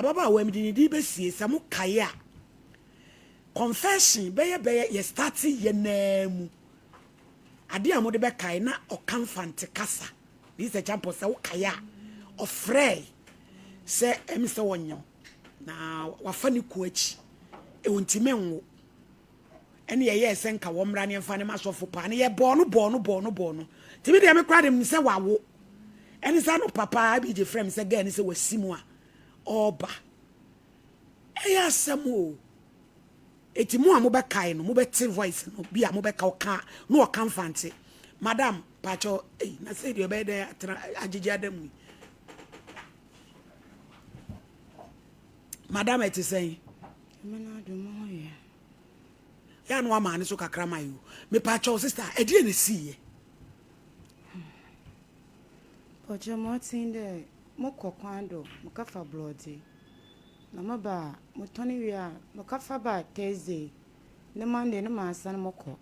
ababa wa mdi di besie samu kaya confession beye ye start ye namu ade amode be kai na okamfante kasa bi se champo se wo kaya ofrey se emse wonyam na wafa ni kuachi e wontime nwo ene ye ye se nka wo mra ne mfa ne masofo pa ne ye bono tibi de me kra dem se wawo ene sa no papa bi je frem se ga ne se wasimu a oba eya samo etimu a mo be kai no mo be te voice no bi a mo be ka oka no oka mfante madam pacho na say de be de agigi adam madam eti say me na do mo ye ya no ama ne so kakra mayu me pacho sister e de ne siye Pojo mo tinde mo kokwando mo kafa bloody na maba mo toni wi a mo kafa ba Thursday ne Monday ne ma san mo ko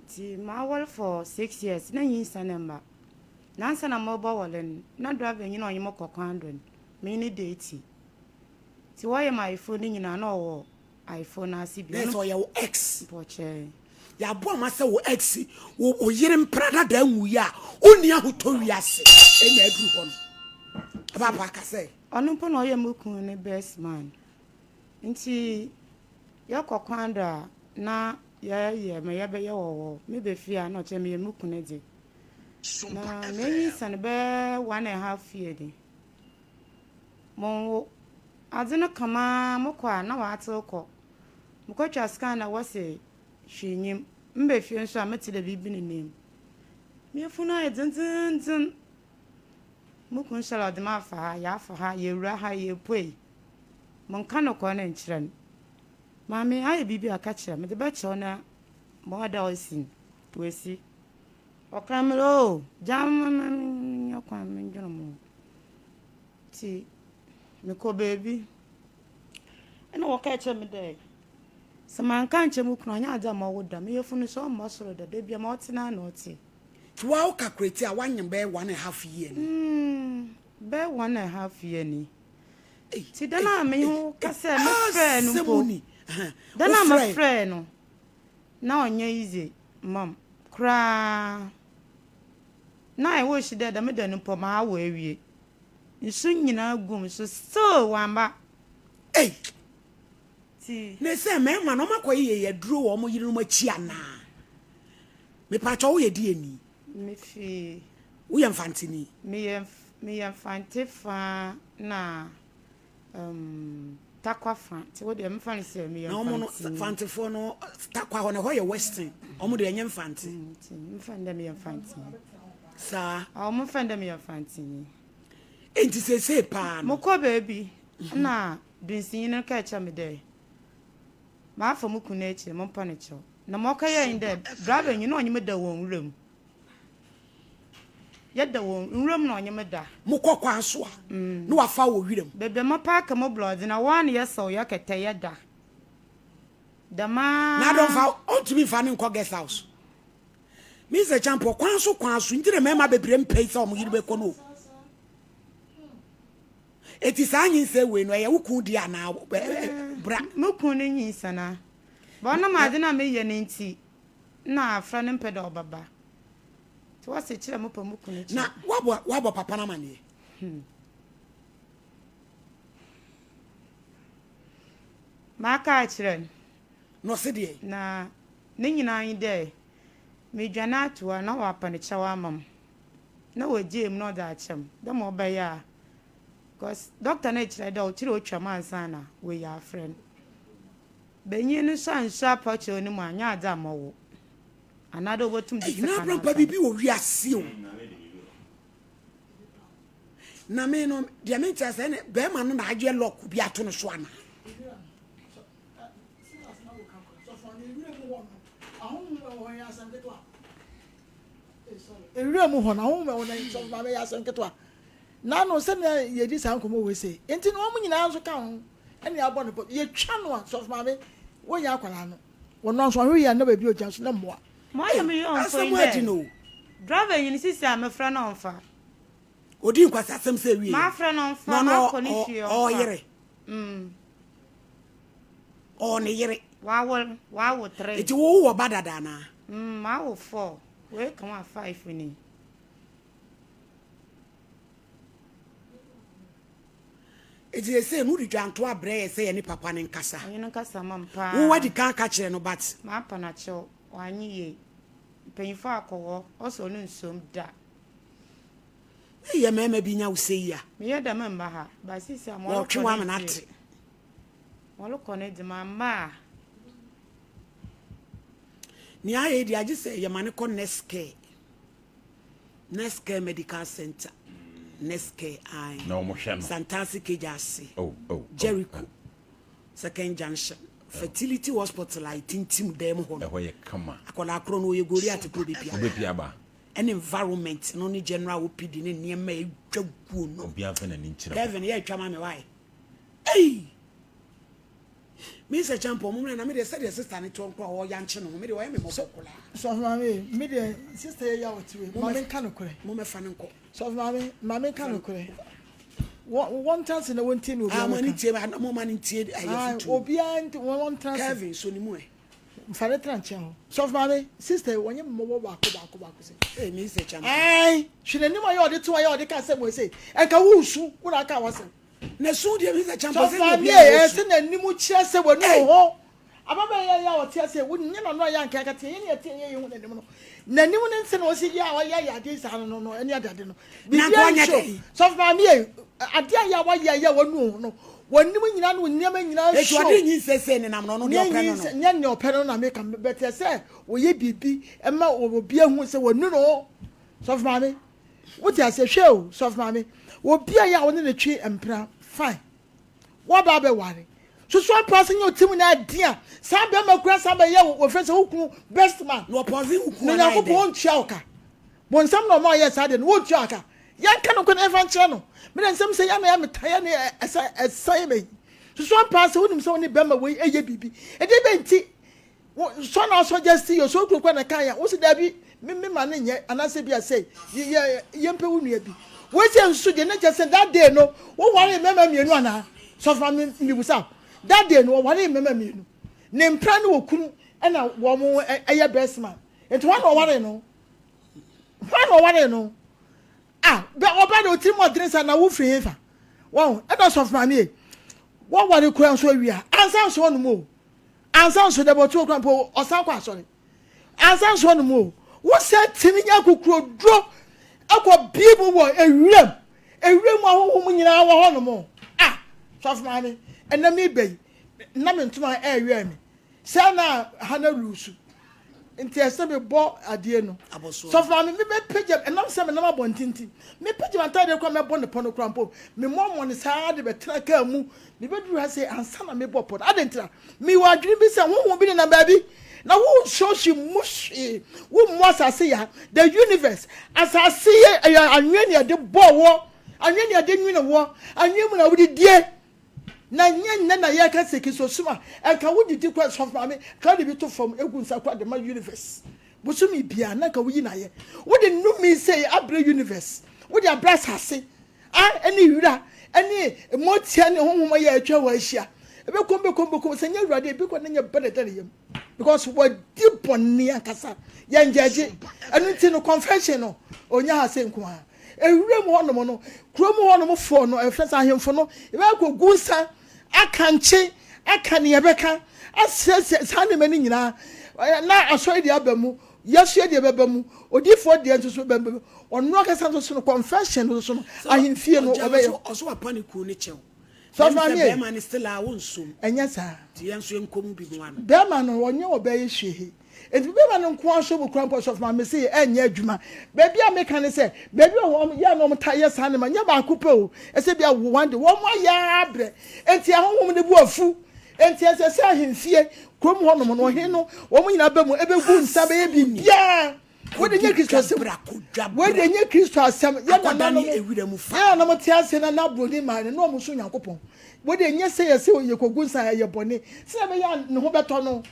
ti ma wol for 6 years na yin sanemba na san na mo bo wolen na driver yin onye mo kokwando me ni date ti wo ye my iPhone nyina na owo iPhone na sibi no your ex poche ya bo ma se wo ex wo yire mprada da nwu ya oni ahoto wi ase e na adu ho no papa ka say onu po no ye mukun ne best man nti ye kokwanda na ye me ye be ye wo me be fia na che me ye mukun ne di na me yin san be 1.5 year di mo adino kama mo kwa na wa atoko mo ko twa scan na wose hwenyim mbe fie nso a meti da bibi ne nim me funa e dzin mukun shala de ma fa ya fa ha ye wura ha ye poi mon kano ko na nkiran mami aye bibi aka kira me de ba che ona mo da osin wesi o kamero jam yakwa me njono mo ti me ko baby ena wo ka che me de sama kan che mukun anya ada ma woda me yefunu so mo soro da bia ma otina na oti tuwa calculate a wanyam be 1.5 year ni be 1.5 year ni ti dana me hu ka se me friend no po dana me friend no na onye easy mam kra na e wo shi da me da no po ma awo awie nsu nyina gum so wamba ti ne se me ma no makoye ye duro wo mo yiri no machi ana me pa cho wo ye die ni me fi wo ye mfantini me ye mfante fa na takwa fa ti wo de mfani se me ye na omo no mfantefo no takwa ho ne ho ye western omo de enye mfante mfande me ye mfante sa omo mfande me ye mfante enti se pa no mo ko baby na dinsin no ka cha me de ma afa mu kuna echi mo mpa ne cho na mo ka ye inde driver nyi no onye me da won wurem ye da won wurem na onye me da mo kokwa so a no wafa wo wirem bebe mo park mo blood na one ye so ye kete ye da ma na don fa on to be fa ne nko guest house mi se champo kwan so ntire mema bebre mpei sa omo yiri be kono eti sa anyi se we no ye wukun di ana bra mukun ni yin sana ba na ma de na me ye ne nti na afra ne mpeda obaba ti wase kire mo pa mukun ni na wabo papa na mane ma ka kire no se de na ne nyina yin de me dwana atoa na wa pa ne kyewa amam na waje em no da achem da mo ba ya because doctor na kire da o kire o twa mansa na we ya friend benyi no san sha pa che oni mu anya ada mawo anado botum di na bra pa bibi o wi ase o na me no dia me ntia se ne be ma no na agye lock bi ato no so ana ewure mu ho na ho me wona so ba be ya sanketo a na no se na ye di san komo we se enti no mu nyina so ka ho ene abo no ye twa no a so ma be wo ya akwala no wono so hwe ya na ba bi o ja so na moa ma ya me yon so inde driver yin sisi am fra na onfa odi nkwasa asem se wi ma fra no fa ma ko ni hwe o yere o ne yere wa wo 3 eti wo badada na ma wo 4 we kan wa 5 ni eti ese mu di twanto abre ese ye ni papa ne nkasa anyi no nkasa mampa wo wadi kan ka kire no but ma pa na cho wanyi ye mpanyifo akọwọ ọsọ no nsom da ye mema bi nya usei ya me ye da mamba ha ba sisi amọ wo twa ma na ate wọ́n kọ́ ní dìmọ̀ mbà ni aye di agi se ye mane ko Neske Medical Center Neske ai na omo hwe no Santasi Kejasi oh Jericho second junction fertility hospital I tintim dem ho e ho ye kama akola akro no ye gori ate pro bepia ba an environment no ni general opd ne niema edwaguo no obi afa na ni nkyere Kevin ye atwa me why hey Mr. Champo mo na me de say the sister ne to nko wo ya nche no me de wo me mo bokola so mama me de sister ya watiwe mama nka no kore mo me fa ne nko so mama nka no kore one chance na won tin obi mani tie ba na mo mani tie aye futu obi and one chance Kevin so ni mu e mfare tranche ho so mama sister wonye mo ba ko say eh Mr. Champo ai hwene ni mo ya ode to ya ode ka say mo say enka wusu wo na ka wase na so de Mr. Champo say no e se na ni mu kire se wonu ho ababa ya o tie se wo ni na no ya nka ka tie ni tie ye hu na ni mo no na ni mo ne se na o se ya wa ya de sa no eni adade no na ko nya de so mama e ade ya wa ya wonu no wonni mu nyina no nyama nyina show e twade nyi sese ne nam no de opɛ no nya ne opɛ no na make am better say wo ye bibi e ma obi ahu se wonu no so mama wo ti ase hwe o so mama obi ya wo ne twi empra fine what ba be ware so person you team na dia sa be makura sa be ye wo fe se hukunu best man no opposing hukunu na ko bon chiaoka bon sam no ma ye sa de no wo chiaoka yan kan ko na evan chire no me na nsem se ya na ya metaya ne esa me so person wonim se woni be ma we eye bibi e de be nti so na so just you so kuro na kan ya wo se da bi me ma ne nye anase bi say ye mpe wo nua bi wo se nsu de na just that day no wo ware mema mienu ana so fa me busa that day no wo ware mema mienu ne mpra ne wokunu na wo mo eye best man enti wa no ware no be oba de otiri mo drinks na wo free fa wo e do so fa me wo ware kura so awia ansan so no mo ansan so de botu kura po osan kwa so ni ansan so no mo wo se timi nya kokuro dro akọ bibu wo ewurem ahụhụ m nyina wa ho no mo so fa me enami bei na me ntuma ewe mi se na ha na rusu nti ese be bo ade no so fa me be page enam se me na abontinti me page man tade kwa me bo ne pono krampo me mo ne sa de betra ka mu me be duru ha se ansa na me bo pod adentra me wa adwene bi se hoho bi na baabi na wo shoshi mushi wo mo asase ya the universe asase ya anwene ya de bo wo anwene ya de nwene wo anwene na wo de die na nyen na ya ka seki so suma enka wo didi kwa so fa me ka de bi to fam egu nsa kwa de ma universe busumi bia na ka wo yi na ye wo de numi say abre universe wo de abra asase eni wura eni motia ne honhom ya atwa wa ahia ebe kombe senya wurade bi ko na nya benedere yam because what deep bonni akasa ya njaje enu ti no confession no onya ha se nko ha ewurem ho no no krom ho no fo no efresa ahemfo no ebe ko gunsa akanche akane yebeka asese sane mani nyina na aso ide abamu yesu ide bebamu odifo de nso bebamu ono akasa nso no confession nso no ahemfie no obe oso apaniku ne chew so fa me man still a wonsum enya sa ti enso enkom bi mu ano be man no onye obe hwehe enti be man nko aso bu krampo so fa me say enya adwuma be bia me kan say be bia wo ya no mta yes ane ma nya ba akupe o ese bia wo wande wo mo ya abre enti ahonhom ne bu afu enti ese se ahemfie krom ho no no he no wo mo nyina ba mu ebe gu nsa be bia wo de nya Kristo asem wo de nya Kristo asem ya na no ewiremu fa ya na mo ti ase na na broni ma ne no mo so Nyankopon wo de nya se yese ye kogu nsa ye bone se be ya ne ho beto no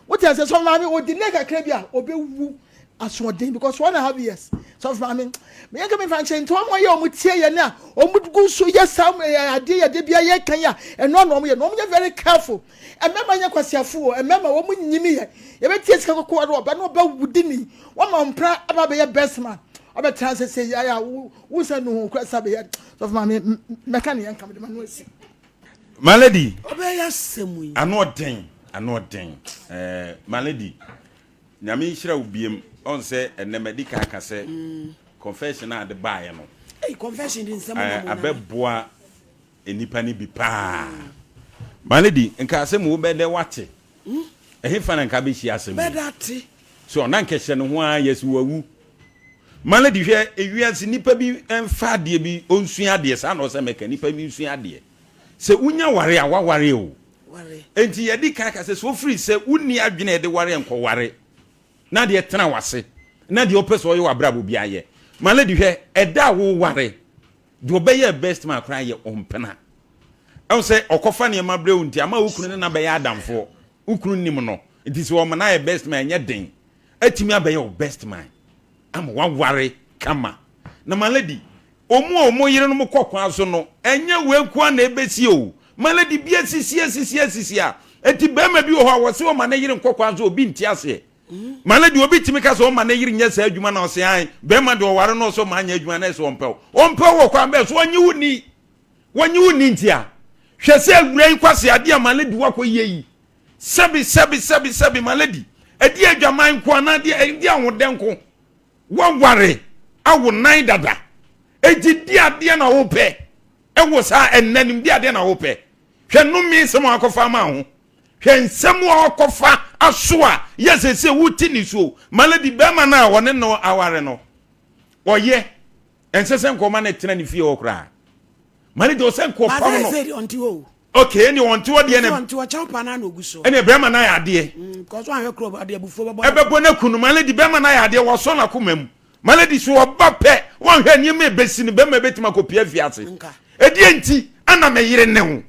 wo ti ase so ma me wo di ne kakra bia obewu aswodin because 1.5 years so for me can me fan chain to am ye omutie ye na omugu so ye sam ade de bia ye kan ya eno no ye very careful and member ye kwasiafo and member wo munyimi ye ye betie sika kokko do ba no ba wudini wo ma mpra aba be ye best man obe trans say ya wo say no kwasa be ye so for me meka ne yankam de manu asi my lady obe ya semu ano den my lady nyame hira ubiem on say enemedika aka say confession at the buy no confession din semu na abeboa enipa ni bi pa my lady nka asem wo be de wate ehefa na nka be hia asem be date so na nkehye no ho a yes wawu my lady hwe ewiase nipa bi emfa de bi onsua de sa na o se meka nipa bi nsua de se unya ware a waware o ware enti yedi kaka se so free se unni adwene de ware enko ware na de tena wase na de opeso yo abrabo bia ye my lady hwe eda wo ware de obeye best man kra ye ompena e say okofa ne ma brew nti ama ukunu na be ya adamfo ukunu nim no it is wo na ye best man nye den atimi abe ye best man am wa ware kama na my lady omo yire no mokokwa so no enye wenkwa na ebesi o my lady bia sisi a enti bema bi ho a wo se o ma na yire nkokwa so obi nti ase my lady obi timi ka so o ma na yire nya sa adwuma na o se an bema de o ware no so ma nya adwuma na so ompew wo kwa be so wanyi wuni nti a hwese awurai kwase ade a my lady wakoye yi sebi my lady edi adwaman ko na de edi ahodenko waware awo nan dada eji di ade na wo pe ewo sa ennanim di ade na wo pe hwe no mi sem akofa ma ho hwe nsem akofa aso a yesese wuti ni so maladi be ma na wone no aware no oye ensese nkoma na tena ni fie okra maladi o se nkofa no okay any want to de na want to champa na no guso ene be ma na ya ade because one hwe club ade bufo bebo ebebo na kunu maladi be ma na ya ade wo so na komam maladi so oba pe won hwe ni me besi ni be ma betima kopia fiase edi enti ana me yire ne ho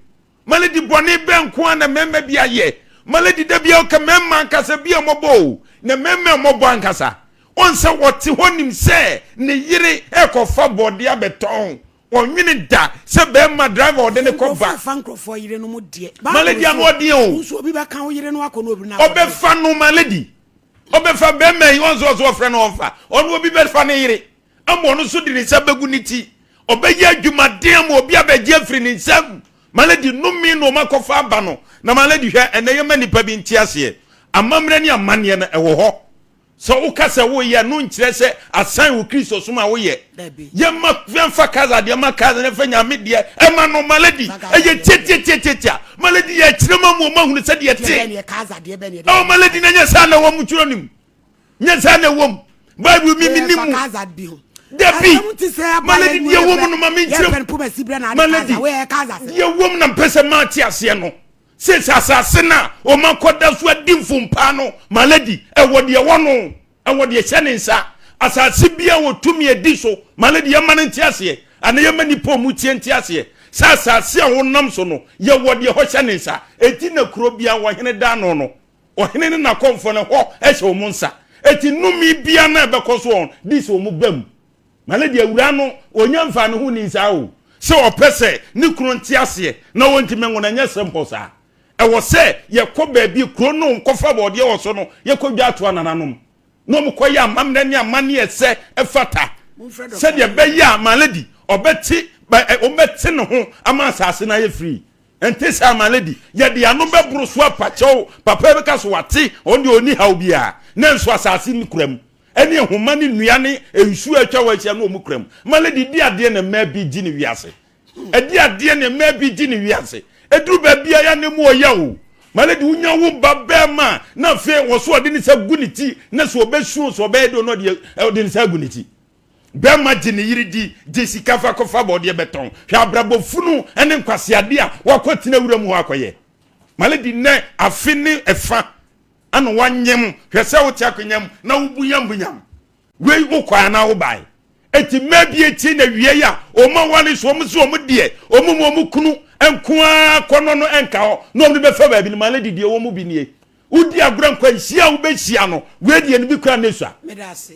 maladi boni be nko ana memma bia ye maladi da bia o ka memma nkasa bia mobo na memma mobo ankasa on se wote honim se ne yire ekofa bode abeton onwini da se be ma driver ode ne koba fankro yire no mo de maladi am ode o so obi ba kan yire no akono obi na obe fa no maladi obe fa be me won so frɛ no onfa onu obi be fa ne yire amo no so di ne sabegu niti obeya adwuma den mo obi abeje afiri ne nsam maladi numi no makofa aba no na maladi hwe ene yema nipa bi ntiase amamre ni amane na ewo ho so ukasa wo ye no nkyere se asan wo Kristo soma wo ye yema fa kaza de ma kaza ne fa nyame de ema no maladi eye tietietia maladi ye kyerema mo mahunu se de tie o maladi na nya sa na wo mu twuro nim nya sa na wo bible mi nimu kaza bi ho Depi, maladi ye woman ma minchire. Maladi ye woman na pese mati ase no. Se asase na o man koda so adimfo mpa no. Maladi e wode ye wono, e wode ye hye ne nsa. Asase bia wo tumi edi so. Maladi ye man nti ase. Ana ye mani po mu tie nti ase. Sa asase a wonam so no, ye wode ye ho hye ne nsa. Eti na kuro bia wo hene da no no. O hene ne na komfo ne ho e hye o mu nsa. Eti numi bia na be koso on. Dis o mu bam. Maladi awura no onyamfa ne ho ni nsa o se opese ni kuro ntiase na wonti menwona nya sempo sa e wo se ye kɔ baabi kuro no nkofa bode wo so no ye kɔdwa ato anananom no mkoye amamna ni amane ese efata se de be ya maladi obeti obeti ne ho ama asase na ye free ente sa maladi ye de ano be buru so apacho papa be ka so wate on de oni ha obia na nso asase ni kuram eni ehoma ni nuane ensu atwa wachia no omukram maladi di ade na ma bi gi ni wiase edi ade na ma bi gi ni wiase eduru ba bia ya ne mu oya o maladi unya wo babema na fe wo so ode ni sa guniti na so obesu so be do no de ode ni sa guniti be ma gi ni yiri di sikafa kofa bode beton hwa brabo funu ene nkwase ade a wakotina wuram ho akoye maladi ne afini efa ano wanyem hwese wo tiakonyam na wubunyam wei ukwa na wo bai eti mebi eti na wie ya o ma wale so mu so mu de o mu kunu enkoa kono no enka ho no mu be fa ba bi ni maladi de wo mu bi nie udi agura nkwanhyia wo behia no we die no bi kura nesua medase